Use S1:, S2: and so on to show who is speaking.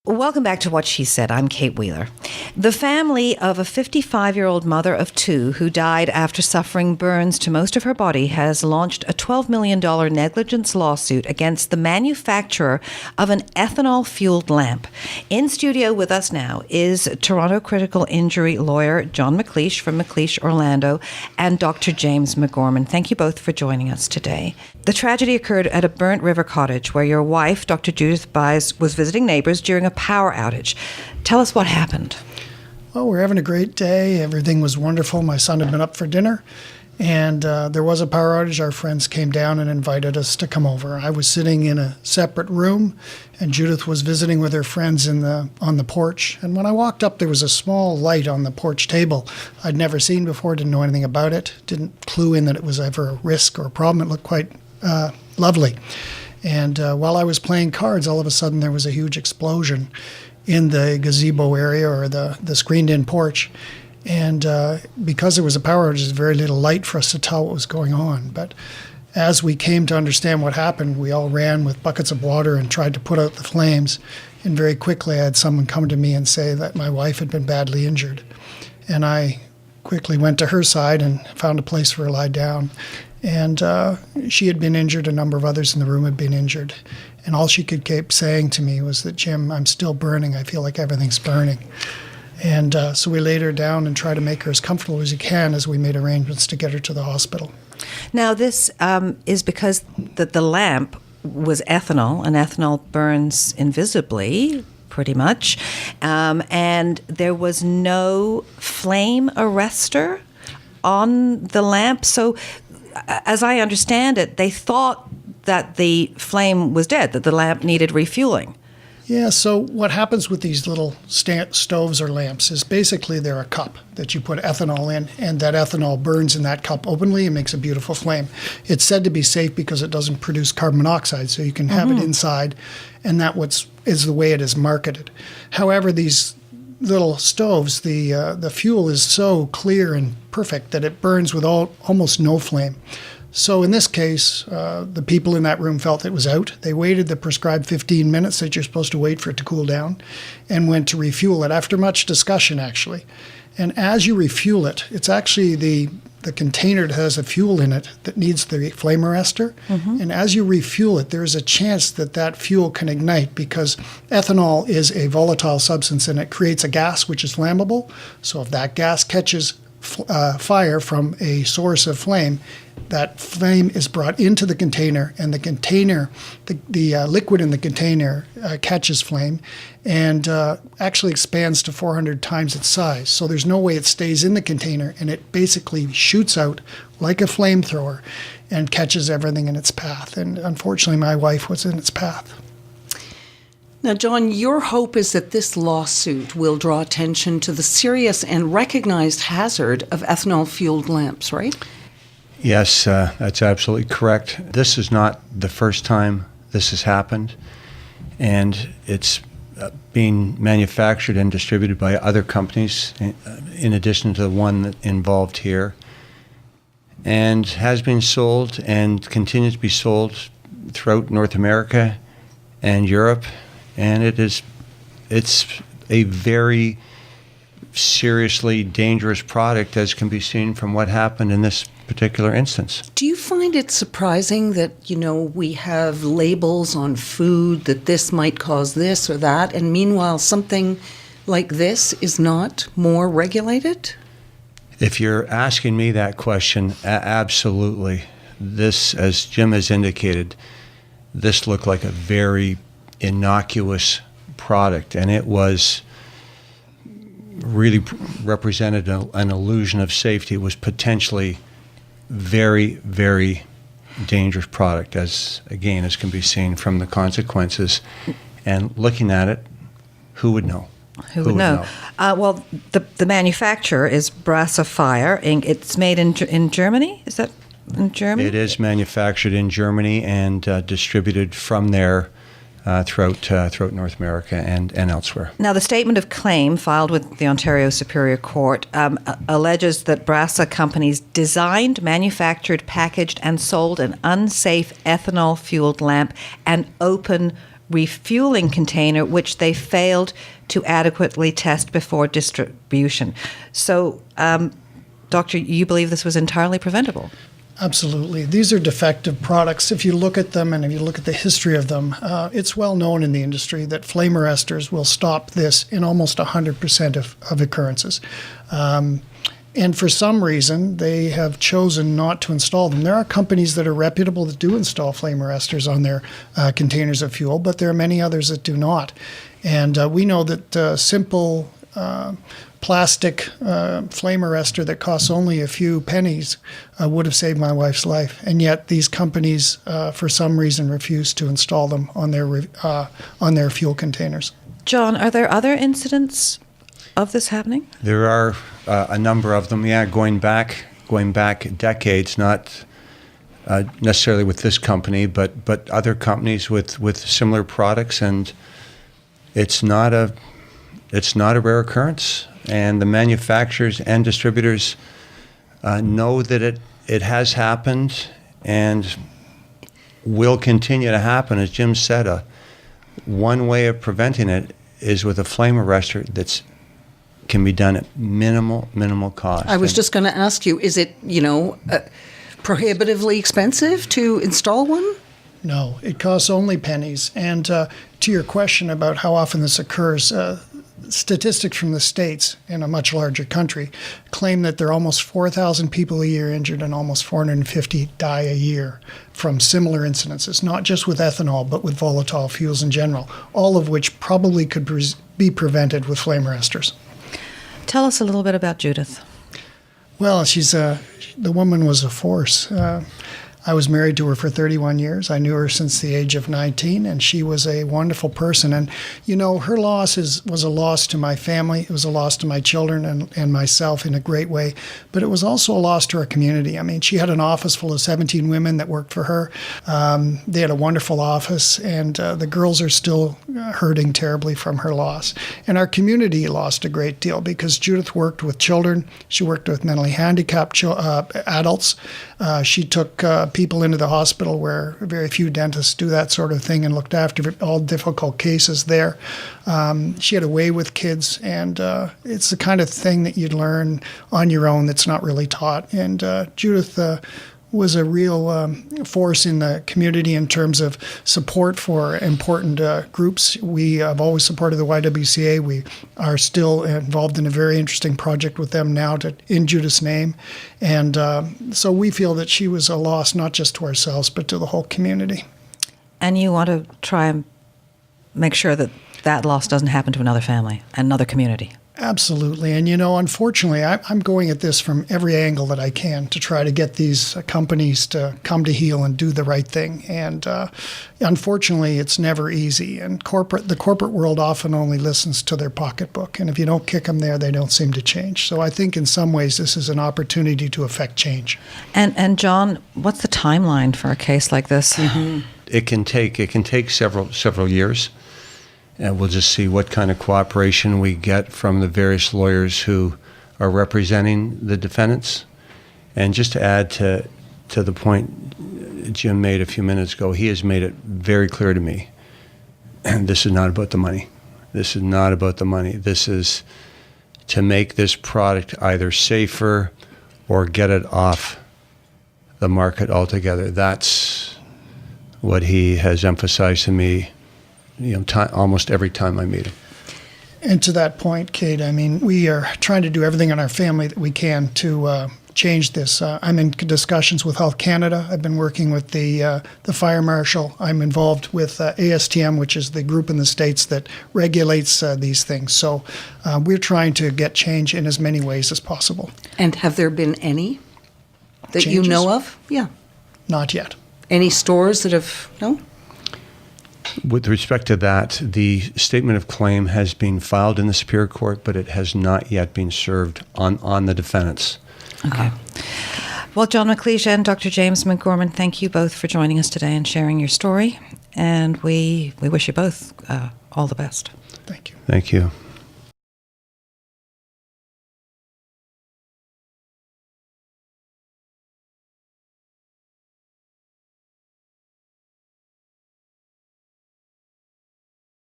S1: Welcome back to What She Said. I'm Kate Wheeler. The family of a 55-year-old mother of two who died after suffering burns to most of her body has launched a $12 million negligence lawsuit against the manufacturer of an ethanol-fueled lamp. In studio with us now is Toronto critical injury lawyer John McLeish from McLeish, Orlando, and Dr. James McGorman. Thank you both for joining us today. The tragedy occurred at a Burnt River cottage where your wife, Dr. Judith Byes, was visiting neighbors during a power outage. Tell us what happened.
S2: Well, we're having a great day. Everything was wonderful. My son had been up for dinner, and there was a power outage. Our friends came down and invited us to come over. I was sitting in a separate room, and Judith was visiting with her friends on the porch. And when I walked up, there was a small light on the porch table I'd never seen before, didn't know anything about it, didn't clue in that it was ever a risk or a problem. It looked quite lovely. And while I was playing cards, all of a sudden there was a huge explosion in the gazebo area or the screened-in porch. And because there was a power outage, there was very little light for us to tell what was going on. But as we came to understand what happened, we all ran with buckets of water and tried to put out the flames. And very quickly I had someone come to me and say that my wife had been badly injured. And I quickly went to her side and found a place for her to lie down. And she had been injured. A number of others in the room had been injured. And all she could keep saying to me was that, Jim, I'm still burning. I feel like everything's burning. And so we laid her down and tried to make her as comfortable as we can as we made arrangements to get her to the hospital.
S1: Now, this is because the lamp was ethanol, and ethanol burns invisibly, pretty much. And there was no flame arrestor on the lamp. So as I understand it, they thought that the flame was dead, that the lamp needed refueling.
S2: Yeah, so what happens with these little stoves or lamps is basically they're a cup that you put ethanol in, and that ethanol burns in that cup openly and makes a beautiful flame. It's said to be safe because it doesn't produce carbon monoxide, so you can have it inside, and that is the way it is marketed. However, these little stoves, the fuel is so clear and perfect that it burns with almost no flame. So in this case, the people in that room felt it was out. They waited the prescribed 15 minutes that you're supposed to wait for it to cool down and went to refuel it after much discussion, actually. And as you refuel it, it's actually the container that has a fuel in it that needs the flame arrestor. And as you refuel it, there's a chance that fuel can ignite because ethanol is a volatile substance and it creates a gas which is flammable. So if that gas catches fire from a source of flame, that flame is brought into the container, and the container, the liquid in the container catches flame and actually expands to 400 times its size. So there's no way it stays in the container, and it basically shoots out like a flamethrower and catches everything in its path. And unfortunately, my wife was in its path.
S3: Now, John, your hope is that this lawsuit will draw attention to the serious and recognized hazard of ethanol-fueled lamps, right?
S4: Yes, that's absolutely correct. This is not the first time this has happened, and it's being manufactured and distributed by other companies in addition to the one that involved here, and has been sold and continues to be sold throughout North America and Europe, and it's a very seriously dangerous product, as can be seen from what happened in this particular instance.
S3: Do you find it surprising that, we have labels on food that this might cause this or that, and meanwhile something like this is not more regulated?
S4: If you're asking me that question, absolutely. This, as Jim has indicated, this looked like a very innocuous product, and it was really represented an illusion of safety. It was potentially very, very dangerous product, as can be seen from the consequences. And looking at it, who would know?
S1: Who would know? Well, the manufacturer is Brasa Fire Inc. It's made in Germany? Is that in Germany?
S4: It is manufactured in Germany and distributed from there throughout North America and elsewhere.
S1: Now, the statement of claim filed with the Ontario Superior Court alleges that Brasa companies designed, manufactured, packaged, and sold an unsafe ethanol-fueled lamp and open refueling container, which they failed to adequately test before distribution. So, Doctor, you believe this was entirely preventable?
S2: Absolutely. These are defective products. If you look at them and if you look at the history of them, it's well known in the industry that flame arresters will stop this in almost 100% of occurrences. And for some reason, they have chosen not to install them. There are companies that are reputable that do install flame arresters on their containers of fuel, but there are many others that do not. And we know that simple plastic flame arrestor that costs only a few pennies would have saved my wife's life. And yet these companies, for some reason, refuse to install them on their fuel containers.
S1: John, are there other incidents of this happening?
S4: There are a number of them, going back decades, not necessarily with this company, but other companies with similar products, and it's not a rare occurrence. And the manufacturers and distributors know that it has happened and will continue to happen. As Jim said, one way of preventing it is with a flame arrestor that's can be done at minimal cost.
S3: I was just going to ask you, is it, prohibitively expensive to install one?
S2: No, it costs only pennies. And to your question about how often this occurs, statistics from the States in a much larger country claim that there are almost 4,000 people a year injured and almost 450 die a year from similar incidences, not just with ethanol, but with volatile fuels in general, all of which probably could be prevented with flame arresters.
S1: Tell us a little bit about Judith.
S2: Well, the woman was a force. I was married to her for 31 years. I knew her since the age of 19, and she was a wonderful person. And, her loss was a loss to my family. It was a loss to my children and myself in a great way. But it was also a loss to our community. I mean, she had an office full of 17 women that worked for her. They had a wonderful office, and the girls are still hurting terribly from her loss. And our community lost a great deal because Judith worked with children. She worked with mentally handicapped adults. She took people into the hospital where very few dentists do that sort of thing and looked after all difficult cases there. She had a way with kids, and it's the kind of thing that you'd learn on your own that's not really taught. And Judith was a real force in the community in terms of support for important groups. We have always supported the YWCA. We are still involved in a very interesting project with them now in Judith's name. And so we feel that she was a loss not just to ourselves, but to the whole community.
S1: And you want to try and make sure that loss doesn't happen to another family, another community.
S2: Absolutely. And, unfortunately, I'm going at this from every angle that I can to try to get these companies to come to heel and do the right thing. And unfortunately, it's never easy. And the corporate world often only listens to their pocketbook. And if you don't kick them there, they don't seem to change. So I think in some ways this is an opportunity to affect change.
S1: And John, what's the timeline for a case like this?
S3: Mm-hmm.
S4: It can take several years. And we'll just see what kind of cooperation we get from the various lawyers who are representing the defendants. And just to add to the point Jim made a few minutes ago, he has made it very clear to me, and this is not about the money. This is not about the money. This is to make this product either safer or get it off the market altogether. That's what he has emphasized to me almost every time I meet him.
S2: And to that point, Kate, I mean, we are trying to do everything in our family that we can to change this. I'm in discussions with Health Canada. I've been working with the fire marshal. I'm involved with ASTM, which is the group in the States that regulates these things. So we're trying to get change in as many ways as possible.
S3: And have there been any that
S2: Changes?
S3: you know of? Yeah.
S2: Not yet.
S3: Any stores that have, no?
S4: With respect to that, the statement of claim has been filed in the Superior Court, but it has not yet been served on the defendants.
S1: Okay. Well, John McLeish and Dr. James McGorman, thank you both for joining us today and sharing your story. And we wish you both all the best.
S2: Thank you.
S4: Thank you.